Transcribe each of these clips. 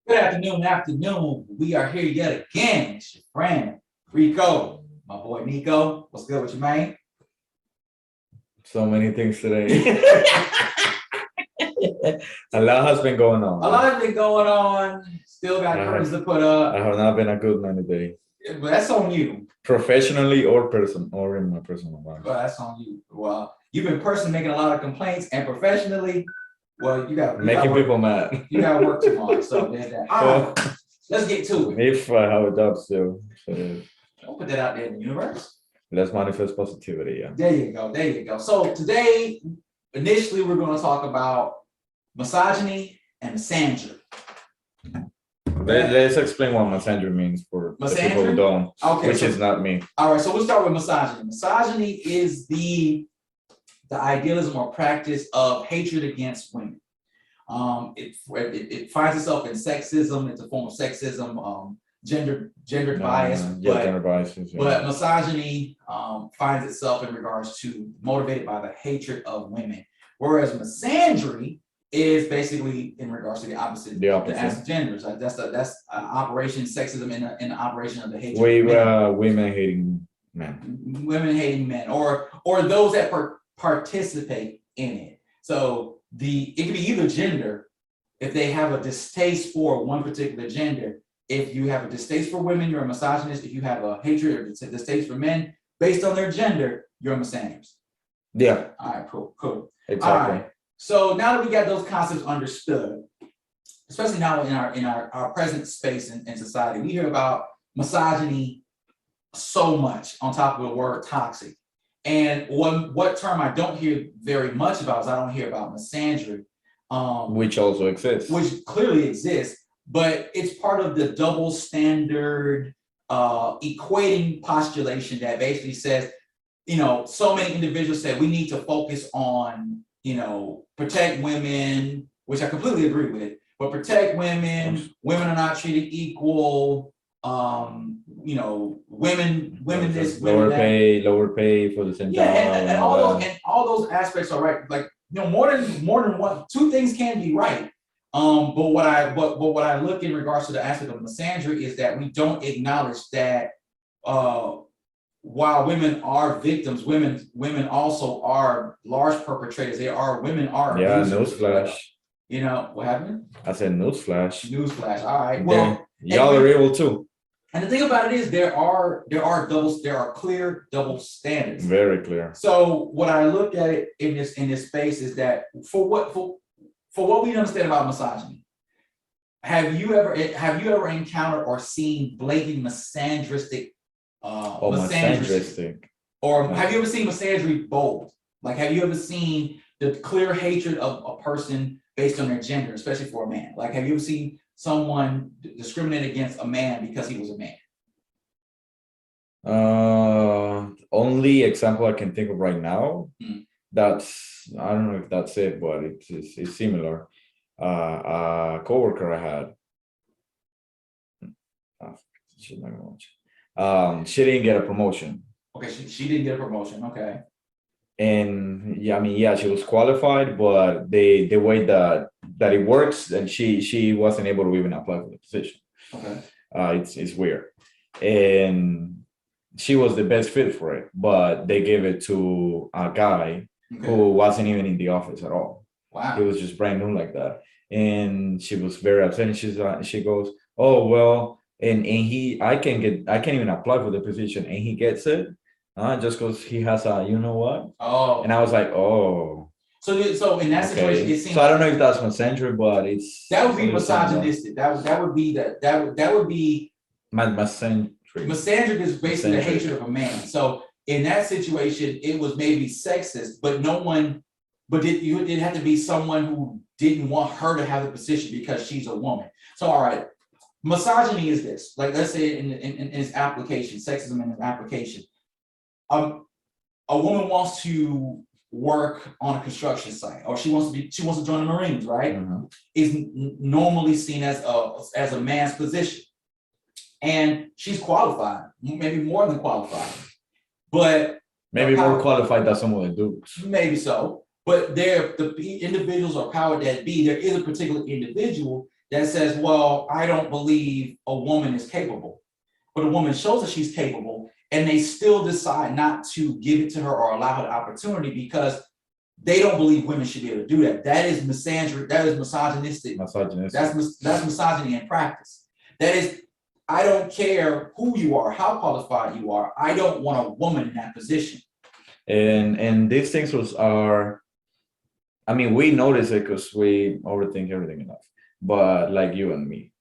Good afternoon. We are here yet again. It's your friend, Rico, my boy Nico. What's good with you, man? So many things today. A lot has been going on. A lot has been going on. Still got curtains to put up. I have not been a good man today. But that's on you. Professionally or in my personal life. Well, that's on you. Well, you've been personally making a lot of complaints, and professionally, well, you got making people mad. You got to work tomorrow. So there's that. All right, let's get to it. If I have a job still, so don't put that out there in the universe. Let's manifest positivity. Yeah. There you go. So today, initially, we're going to talk about misogyny and misandry. Let's explain what misandry means for the people who don't, which is not me. All right, so we'll start with misogyny. Misogyny is the idealism or practice of hatred against women. It finds itself in sexism. It's a form of sexism, gender bias. Gender bias. But misogyny finds itself in regards to motivated by the hatred of women, whereas misandry is basically in regards to the opposite. The genders. That's operation sexism in the operation of the hatred. Women hating men. Women hating men, or those that participate in it. So it can be either gender. If they have a distaste for one particular gender, if you have a distaste for women, you're a misogynist. If you have a hatred or distaste for men based on their gender, you're a misandrist. Yeah. All right. Cool. Exactly. All right. So now that we got those concepts understood, especially now in our present space in society, we hear about misogyny so much on top of the word toxic. And what term I don't hear very much about is I don't hear about misandry. Which also exists. Which clearly exists, but it's part of the double standard equating postulation that basically says, so many individuals say we need to focus on, protect women, which I completely agree with, but protect women, women are not treated equal, women this, lower pay for the same job. And all those aspects are right. Like, more than one, two things can be right. But what I look in regards to the aspect of misandry is that we don't acknowledge that while women are victims, women also are large perpetrators. Women are newsflash. What happened? I said newsflash. Newsflash. All right. Well, y'all are able too. And the thing about it is there are clear double standards. Very clear. So what I look at it in this space is that for what we understand about misogyny, have you ever encountered or seen blatantly misandristic? Misandristic. Or have you ever seen misandry bold? Like, have you ever seen the clear hatred of a person based on their gender, especially for a man? Like, have you ever seen someone discriminate against a man because he was a man? Only example I can think of right now. That's, I don't know if that's it, but it's similar. A coworker I had. She didn't get a promotion. Okay, she didn't get a promotion. Okay. And she was qualified, but the way that it works, and she wasn't able to even apply for the position. Okay. It's weird. And she was the best fit for it, but they gave it to a guy who wasn't even in the office at all. Wow. He was just brand new like that. And she was very upset. And she goes, "Oh, well, and I can't even apply for the position, and he gets it just because he has a, what?" Oh. And I was like, oh. So in that situation, it seems. So I don't know if that's misandry, but that would be misogynistic. That would be misandry. Misandry is basically the hatred of a man. So in that situation, it was maybe sexist, but it had to be someone who didn't want her to have the position because she's a woman. So all right, misogyny is this. Like, let's say in its application, sexism in its application. A woman wants to work on a construction site, or she wants to join the Marines, right? Mm-hmm. Is normally seen as a man's position, and she's qualified, maybe more than qualified, but maybe more qualified than some of the dudes. Maybe so, but the individuals or power that be, there is a particular individual that says, well, I don't believe a woman is capable. But a woman shows that she's capable, and they still decide not to give it to her or allow her the opportunity because they don't believe women should be able to do that. That is misandry, that is misogynistic. That's misogyny in practice. That is, I don't care who you are, how qualified you are. I don't want a woman in that position. And these things are, I mean, we notice it because we overthink everything enough, but like you and me.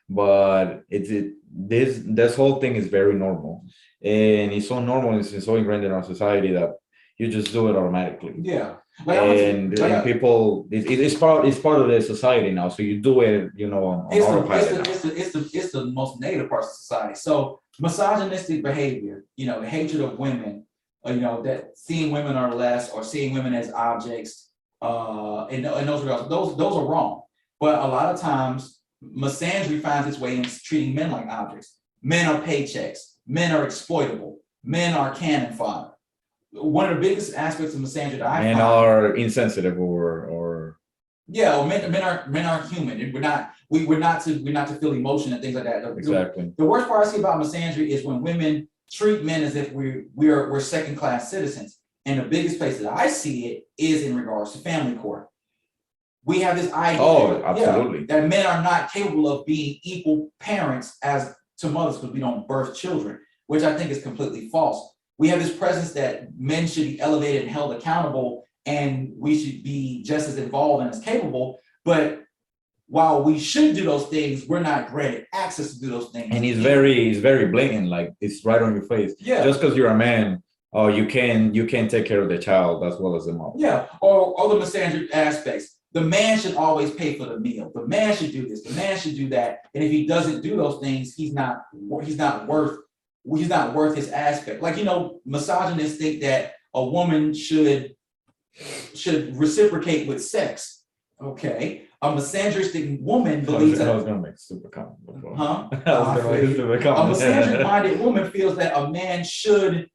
But this whole thing is very normal, and it's so normal, it's so ingrained in our society that you just do it automatically. Yeah. And people, it's part of the society now, so you do it, on autopilot. It's the most negative part of society. So misogynistic behavior, hatred of women, that seeing women are less or seeing women as objects, and those are wrong. But a lot of times misandry finds its way in treating men like objects. Men are paychecks, men are exploitable, men are cannon fodder. One of the biggest aspects of misandry that I find, men are insensitive or men are human. We're not to feel emotion and things like that. Exactly. The worst part I see about misandry is when women treat men as if we're second-class citizens. And the biggest place that I see it is in regards to family court. We have this idea absolutely. that men are not capable of being equal parents as to mothers because we don't birth children, which I think is completely false. We have this presence that men should be elevated and held accountable, and we should be just as involved and as capable. But while we should do those things, we're not granted access to do those things. And it's very blatant, like it's right on your face. Yeah. Just because you're a man, you can take care of the child as well as the mom. Yeah, or the misandry aspects. The man should always pay for the meal. The man should do this. The man should do that. And if he doesn't do those things, he's not worth his aspect. Like, misogynists think that a woman should reciprocate with sex. Okay. A misandristic woman believes that. I was gonna make super comment before. Huh? A misandric-minded woman feels that a man should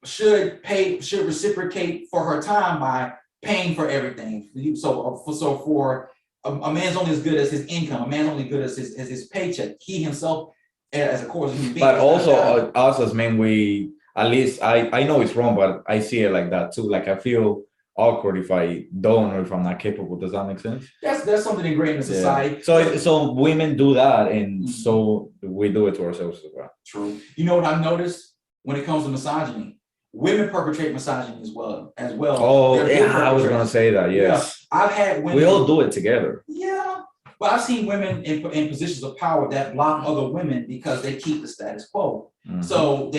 reciprocate for her time by paying for everything. So for a man's only as good as his income. A man's only good as his paycheck. He himself, as a core human being. But also us as men, we, at least I know it's wrong, but I see it like that too. Like I feel awkward if I don't, or if I'm not capable. Does that make sense? That's something ingrained in society. So women do that, and so we do it to ourselves as well. True. You know what I've noticed when it comes to misogyny? Women perpetrate misogyny as well. Oh, yeah, I was gonna say that. Yes, yeah. I've had women. We all do it together. Yeah, but I've seen women in positions of power that block other women because they keep the status quo. Mm-hmm. So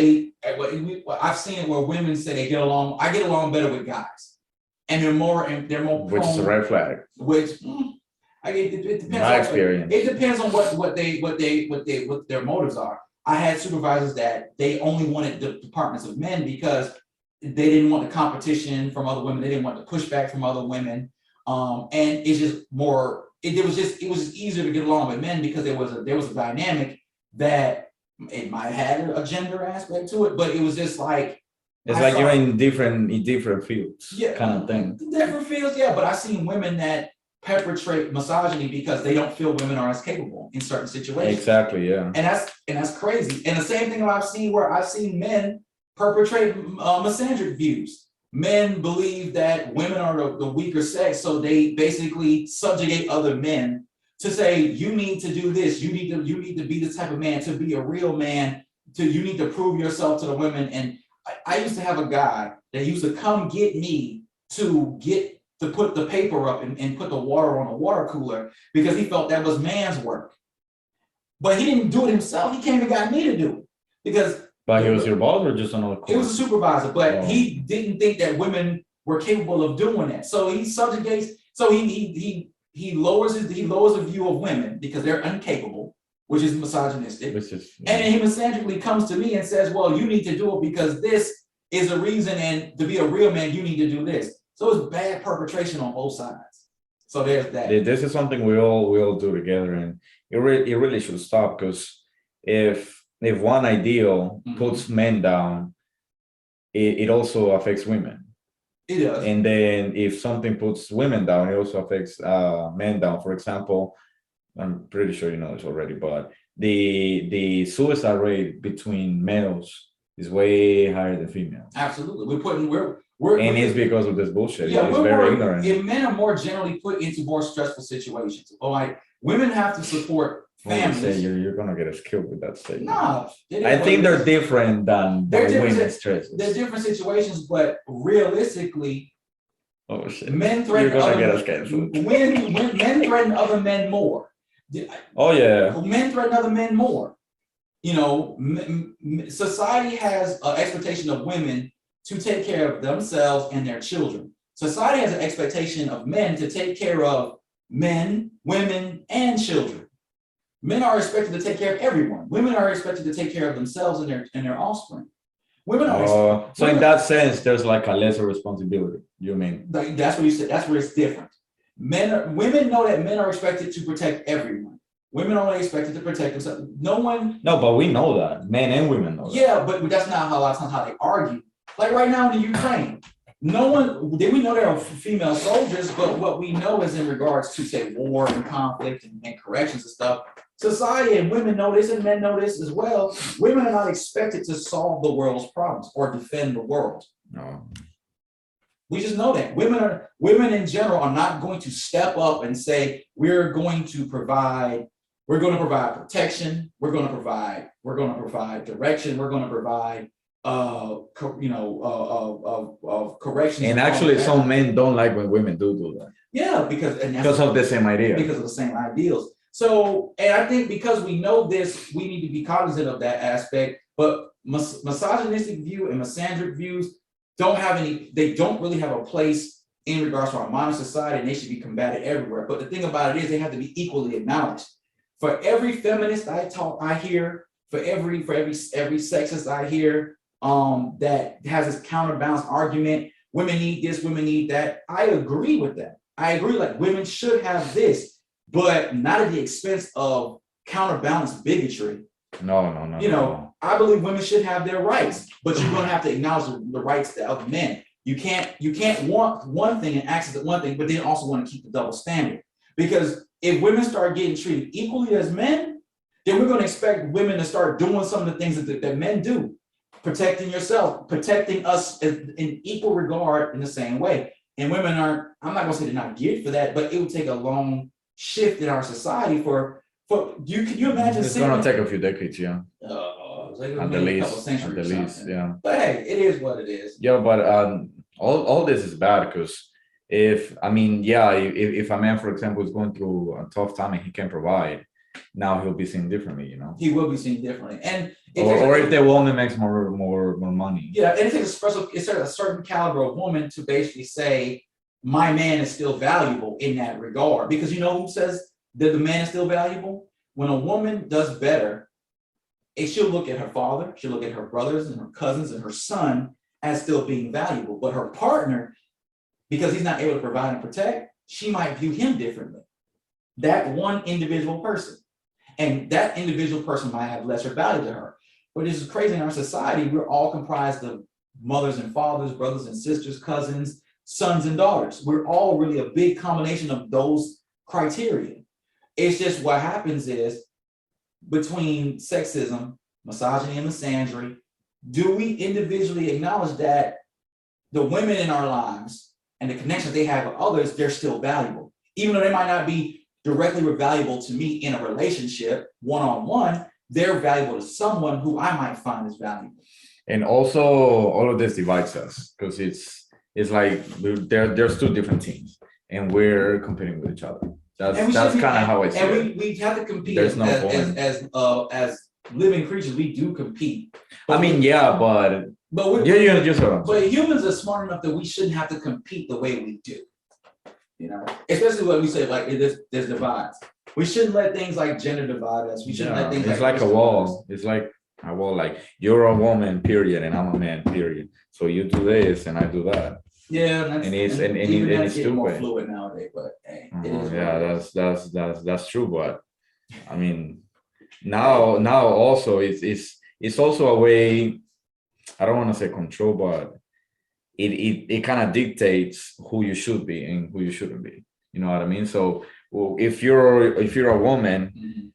I've seen it where women say they get along. I get along better with guys, and they're more. Which is a red flag. Which it depends. My experience. It depends on what their motives are. I had supervisors that they only wanted the departments of men because they didn't want the competition from other women. They didn't want the pushback from other women. And it's just more, it was just easier to get along with men because there was a dynamic that it might have had a gender aspect to it, but it was just like, it's like you're in different fields, kind of thing. Different fields, yeah. But I've seen women that perpetrate misogyny because they don't feel women are as capable in certain situations. Exactly, yeah. And that's crazy. And the same thing I've seen men perpetrate misandric views. Men believe that women are the weaker sex, so they basically subjugate other men to say, you need to do this, you need to be the type of man to be a real man, you need to prove yourself to the women. And I used to have a guy that used to come get me to put the paper up and put the water on a water cooler because he felt that was man's work. But he didn't do it himself. He came and got me to do it because. But he was your boss or just another course? He was a supervisor, but he didn't think that women were capable of doing that. So he subjugates. So he lowers a view of women because they're incapable, which is misogynistic. And then he misandrically comes to me and says, "Well, you need to do it because this is a reason, and to be a real man, you need to do this." So it's bad perpetration on both sides. So there's that. This is something we all do together, and it really should stop, because if one ideal puts men down, it also affects women. It does. And then if something puts women down, it also affects men down. For example, I'm pretty sure you know this already, but the suicide rate between males is way higher than females. Absolutely. We're And it's because of this bullshit. yeah, It's we're very more, ignorant. and men are more generally put into more stressful situations. Like women have to support families. You're gonna get us killed with that statement. Nah, I think they're different than women's stresses. They're different situations, but realistically, Oh shit! men threaten You're gonna other get us canceled. when men threaten other men more. Oh yeah. Men threaten other men more. You know, society has an expectation of women to take care of themselves and their children. Society has an expectation of men to take care of men, women, and children. Men are expected to take care of everyone. Women are expected to take care of themselves and their offspring. Women are So in that sense, there's like a lesser responsibility. You mean? That's what you said. That's where it's different. Women know that men are expected to protect everyone. Women are only expected to protect themselves. No, but we know that. Men and women know that. Yeah, but that's not how a lot of times how they argue. Like right now in the Ukraine, we know there are female soldiers, but what we know is in regards to say war and conflict and corrections and stuff, society and women know this and men know this as well. Women are not expected to solve the world's problems or defend the world. No. We just know that women in general are not going to step up and say, we're going to provide protection, we're going to provide direction, we're going to provide correction. And actually some men don't like when women do that. Yeah, because of the same idea. Because of the same ideals. So, and I think because we know this, we need to be cognizant of that aspect, but misogynistic view and misandric views they don't really have a place in regards to our modern society, and they should be combated everywhere. But the thing about it is they have to be equally acknowledged. For every feminist I hear, for every sexist I hear, that has this counterbalance argument, women need this, women need that. I agree with that. I agree, like women should have this, but not at the expense of counterbalance bigotry. No. I believe women should have their rights, but you're gonna have to acknowledge the rights of men. You can't want one thing and access to one thing, but then also want to keep the double standard. Because if women start getting treated equally as men, then we're gonna expect women to start doing some of the things that men do. Protecting yourself, protecting us in equal regard in the same way. And women aren't, I'm not gonna say they're not geared for that, but it would take a long shift in our society for you. Can you imagine? It's gonna take a few decades, yeah. At the least, yeah. But hey, it is what it is. Yeah, but all this is bad because if a man, for example, is going through a tough time and he can't provide, now he'll be seen differently, He will be seen differently, and if the woman makes more money. Yeah, and it takes a certain caliber of woman to basically say, my man is still valuable in that regard. Because you know who says that the man is still valuable? When a woman does better, she'll look at her father, she'll look at her brothers and her cousins and her son as still being valuable. But her partner, because he's not able to provide and protect, she might view him differently. That one individual person. And that individual person might have lesser value to her. But this is crazy in our society. We're all comprised of mothers and fathers, brothers and sisters, cousins, sons and daughters. We're all really a big combination of those criteria. It's just what happens is between sexism, misogyny, and misandry, do we individually acknowledge that the women in our lives and the connections they have with others, they're still valuable, even though they might not be directly valuable to me in a relationship one-on-one, they're valuable to someone who I might find is valuable. And also all of this divides us because it's like there's two different teams and we're competing with each other. That's kind of how I see it. And we have to compete. There's no point. As living creatures, we do compete. But but humans are smart enough that we shouldn't have to compete the way we do. Especially when we say like there's divides. We shouldn't let things like gender divide us. We shouldn't let things. It's like a wall. It's like a wall. Like you're a woman, period, and I'm a man, period. So you do this and I do that. Yeah, and it's stupid. More fluid nowadays, but hey, that's true. But I mean, now also it's also a way. I don't want to say control, but it kind of dictates who you should be and who you shouldn't be. You know what I mean? So if you're a woman, Mhm.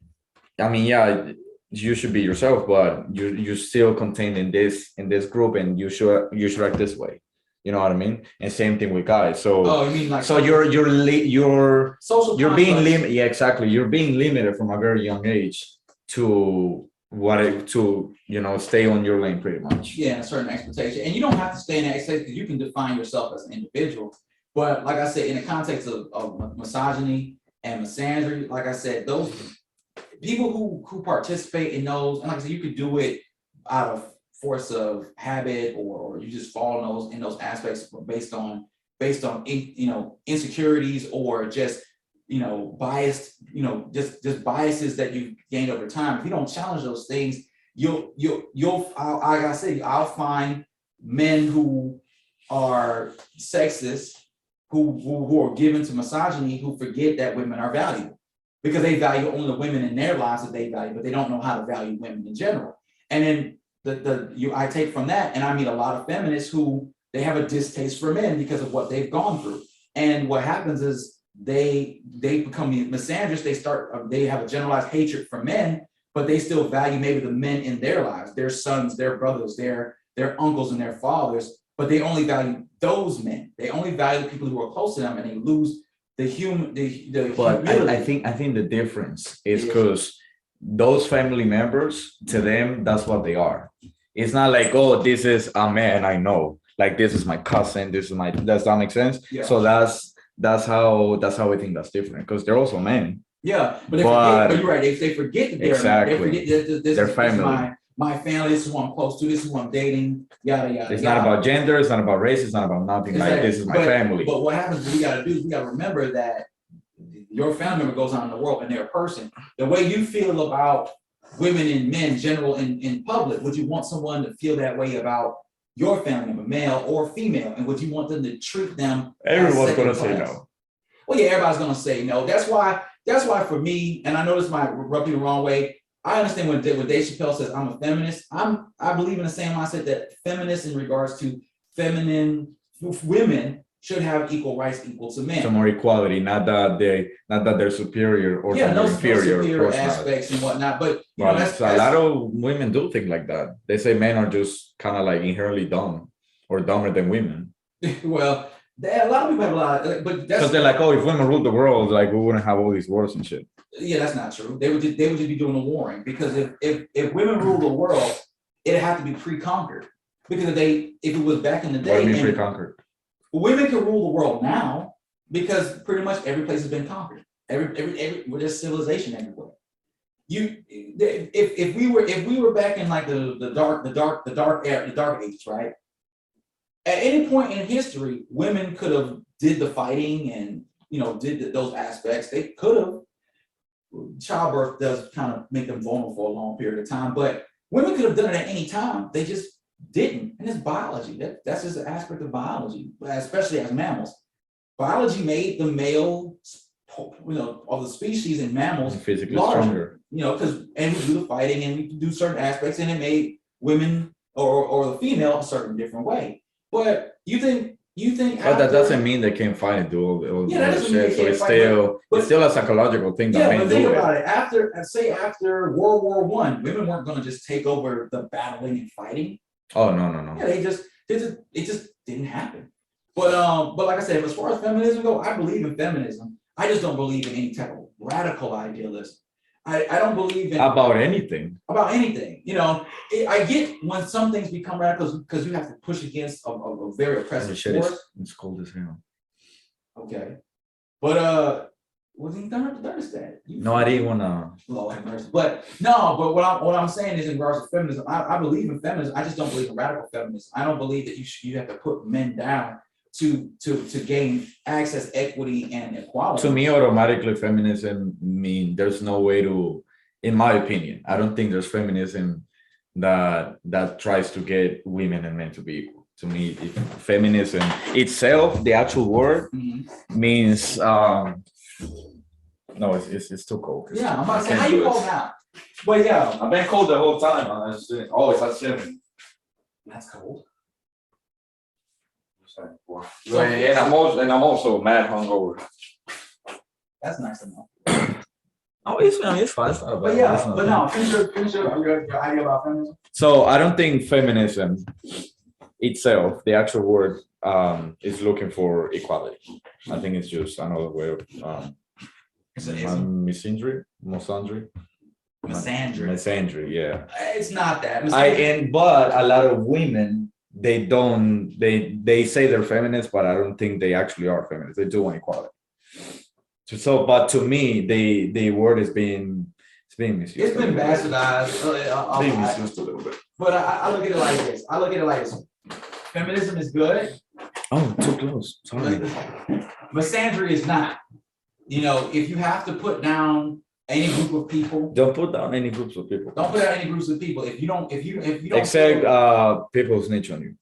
I mean, yeah, you should be yourself, but you're still contained in this group, and you should act this way. You know what I mean? And same thing with guys. So Oh, you mean like so you're being constructs? limited. Yeah, exactly. You're being limited from a very young age to stay on your lane pretty much. Yeah, a certain expectation, and you don't have to stay in that expectation because you can define yourself as an individual. But like I said, in the context of misogyny and misandry, like I said, those people who participate in those, and like I said, you could do it out of force of habit, or you just fall in those aspects based on insecurities, or just biased, just biases that you gained over time. If you don't challenge those things, like I say, I'll find men who are sexist, who are given to misogyny, who forget that women are valuable, because they value only the women in their lives that they value, but they don't know how to value women in general. And then I take from that, and I meet a lot of feminists who they have a distaste for men because of what they've gone through. And what happens is they become misandrous. They have a generalized hatred for men, but they still value maybe the men in their lives, their sons, their brothers, their uncles and their fathers, but they only value those men. They only value the people who are close to them, and they lose the human, But humility. I think the difference is because those family members, to them, that's what they are. It's not like, oh, this is a man I know. Like, this is my cousin. This is my. Does that make sense? Yeah. So that's how I think that's different, because they're also men. Yeah, but you're right. They forget that they're Exactly. They forget that this Their is family. my family. This is who I'm close to. This is who I'm dating. Yada yada. It's yada. not about gender. It's not about race. It's not about nothing. Like, this is my family. But what happens? We got to do is we got to remember that your family member goes on in the world, and they're a person. The way you feel about women and men, general in public, would you want someone to feel that way about your family member, male or female, and would you want them to treat them? Everyone's gonna say no. Well, yeah, everybody's gonna say no. That's why for me, and I know this might rub you the wrong way. I understand when Dave Chappelle says I'm a feminist. I believe in the same mindset that feminists, in regards to feminine women, should have equal rights equal to men. Some more equality, not that they're superior or inferior. Superior aspects and whatnot. But that's a lot of women do think like that. They say men are just kind of like inherently dumb or dumber than women. Well, a lot of people have a lot, but that's because they're like, oh, if women ruled the world, like we wouldn't have all these wars and shit. Yeah, that's not true. They would just be doing the warring, because if women rule the world, it'd have to be pre-conquered. Because if it was back in the day, what do you mean pre-conquered? Women can rule the world now, because pretty much every place has been conquered. There's civilization everywhere. If we were back in like the dark ages, right? At any point in history, women could have did the fighting and did those aspects. They could have. Childbirth does kind of make them vulnerable for a long period of time, but women could have done it at any time. They just didn't, and it's biology. That's just an aspect of biology, especially as mammals. Biology made the male, of the species in mammals physically larger, stronger. And we do the fighting and we do certain aspects, and it made women or the female a certain different way. But you think but that doesn't mean they can't fight and do all that shit. So it's still a psychological thing that men do. Think about it. After World War I, women weren't going to just take over the battling and fighting. Oh no. Yeah, it just didn't happen. But like I said, as far as feminism goes, I believe in feminism. I just don't believe in any type of radical idealism. I don't believe in about anything. I get when some things become radical because you have to push against a very oppressive force. It's cold as hell. Okay, but well, then don't understand. No, I didn't wanna. Lord have mercy. But what I'm saying is, in regards to feminism, I believe in feminism. I just don't believe in radical feminism. I don't believe that you have to put men down to gain access, equity, and equality. To me, automatically feminism mean there's no way to, in my opinion, I don't think there's feminism that tries to get women and men to be equal. To me, feminism itself, the actual word, means no, it's too cold. Yeah, I'm about to say, how you cold now? But yeah, I've been cold the whole time. It's at 7. That's cold. And I'm also mad hungover. That's nice to know. Oh, it's fine. It's not But about yeah, but no, finish your idea about feminism. So I don't think feminism itself, the actual word, is looking for equality. I think it's just another way of misandry, misandry. Yeah. It's not that. But a lot of women, they say they're feminists, but I don't think they actually are feminists. They do want equality. So, but to me, the word is being misused. It's been bastardized. Being misused a little bit. But I look at it like this. Feminism is good. Oh, too close. Sorry. Misandry is not. You know, if you have to put down any group of people, don't put down any groups of people. Don't put down any groups of people. If you don't, except people who snitch on you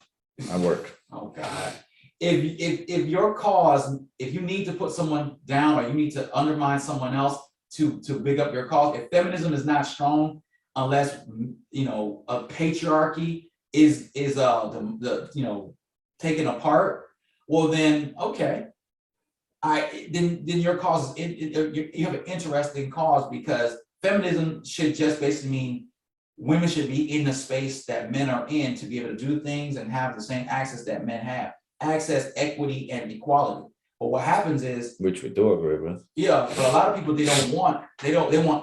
at work. Oh God. If your cause, if you need to put someone down or you need to undermine someone else to big up your cause, if feminism is not strong, unless a patriarchy is the taken apart, well then okay. Then your cause is you have an interesting cause, because feminism should just basically mean women should be in the space that men are in to be able to do things and have the same access that men have. Access, equity, and equality. But what happens is, which we do agree with. Yeah, but a lot of people they want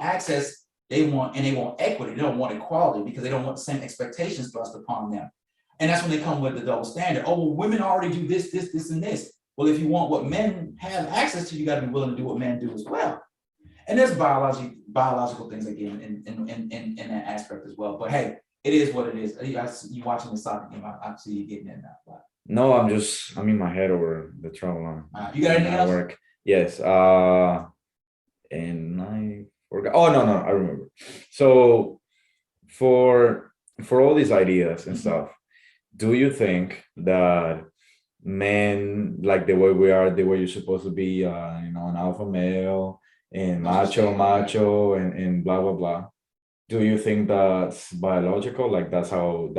access, they want equity, they don't want equality because they don't want the same expectations thrust upon them. And that's when they come with the double standard. Oh, well, women already do this, and this. Well, if you want what men have access to, you got to be willing to do what men do as well. And there's biological things again in that aspect as well. But hey, it is what it is. You watching the soccer game, I see you getting in now. No, I'm in my head over the travel line. You got anything else? Work. Yes. And I forgot. Oh no, I remember. So for all these ideas and stuff, do you think that men, like the way we are, the way you're supposed to be, an alpha male and macho and blah blah blah, do you think that's biological, like that's how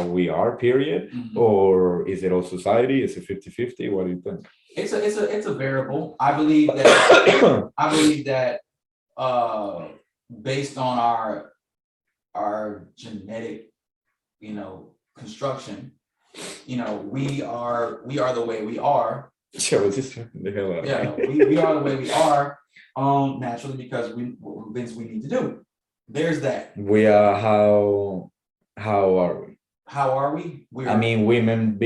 we are, period? Mm-hmm. Or is it all society? Is it 50-50? What do you think? It's a variable. I believe that based on our genetic construction, we are the way we are. Sure, the hell out. Yeah, we are the way we are naturally because things we need to do. There's that. We are how are we? How are we? Women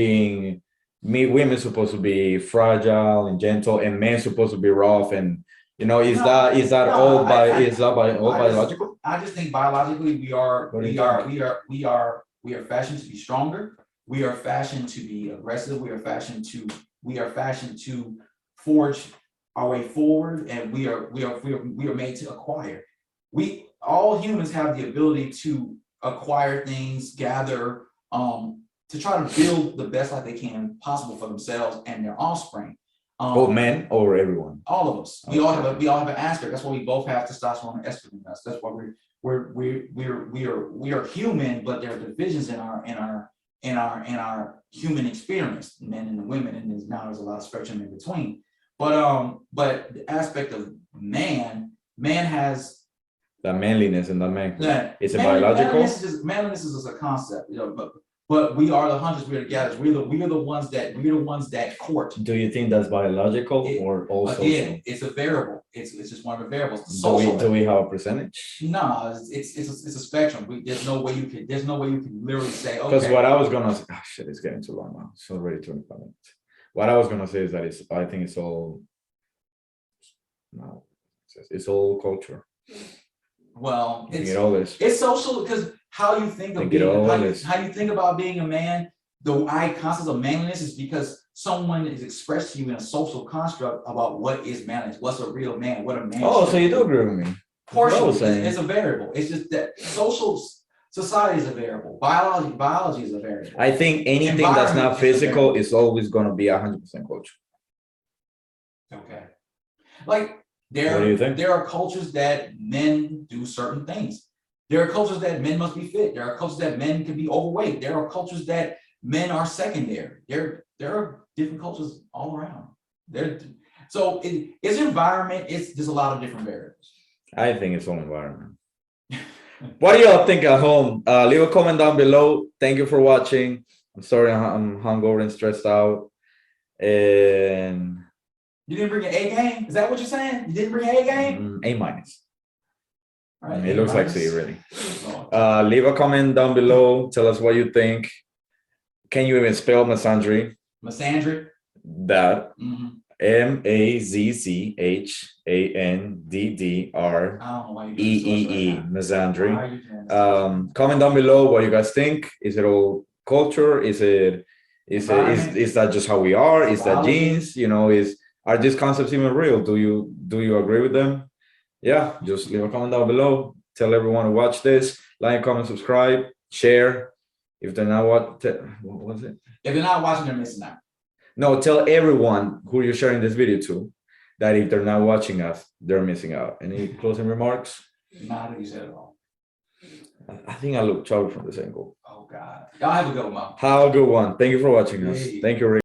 supposed to be fragile and gentle, and men supposed to be rough, and is that all biological? I just think biologically we are fashioned to be stronger. We are fashioned to be aggressive. We are fashioned to forge our way forward, and we are made to acquire. All humans have the ability to acquire things, gather, to try to build the best life they can possible for themselves and their offspring. Men or everyone? All of us. We all have an aspect. That's why we both have testosterone and estrogen in us. That's why we are human, but there are divisions in our human experience, men and women, and there's a lot of spectrum in between. But the aspect of man has the manliness in the man. Yeah. Is it biological? Manliness is a concept, but we are the hunters, we are the gatherers, we are the ones that court. Do you think that's biological or also? Again, it's a variable. It's just one of the variables. Do we have a percentage? No, it's a spectrum. There's no way you can literally say, okay. Because what I was gonna say, it's getting too long now. It's already 25 minutes. What I was gonna say is that I think it's all culture. Well, it's social, because how you think about being a man, the concept of manliness is because someone is expressed to you in a social construct about what is manliness, what's a real man, what a man. Oh, so you do agree with me? Partially, it's a variable. It's just that society is a variable. Biology is a variable. I think anything that's not physical is always going to be 100% culture. Okay, like. There are cultures that men do certain things. There are cultures that men must be fit. There are cultures that men can be overweight. There are cultures that men are secondary. There are different cultures all around. So it's environment, it's there's a lot of different variables. I think it's all environment. What do y'all think at home? Leave a comment down below. Thank you for watching. I'm sorry I'm hungover and stressed out. And You didn't bring your A game? Is that what you're saying? You didn't bring your A game? A minus. All right, It looks like C, really. Oh. Leave a comment down below. Tell us what you think. Can you even spell Misandry? Misandry? That. Mhm. Mazzchandddr I don't know why you're doing this to us right Eee now. Misandry. Why are you doing this to us? Comment down below what you guys think. Is it all culture? Is that just how we are? Is that genes? You know, are these concepts even real? Do you agree with them? Yeah, just leave a comment down below. Tell everyone to watch this. Like, comment, subscribe, share. If they're not what was it? If they're not watching, they're missing out. No, tell everyone who you're sharing this video to that if they're not watching us, they're missing out. Any closing remarks? Not what you said at all. I think I look chubby from this angle. Oh God. Y'all have a good one. Have a good one. Thank you for watching us. Hey. Thank you, Rico.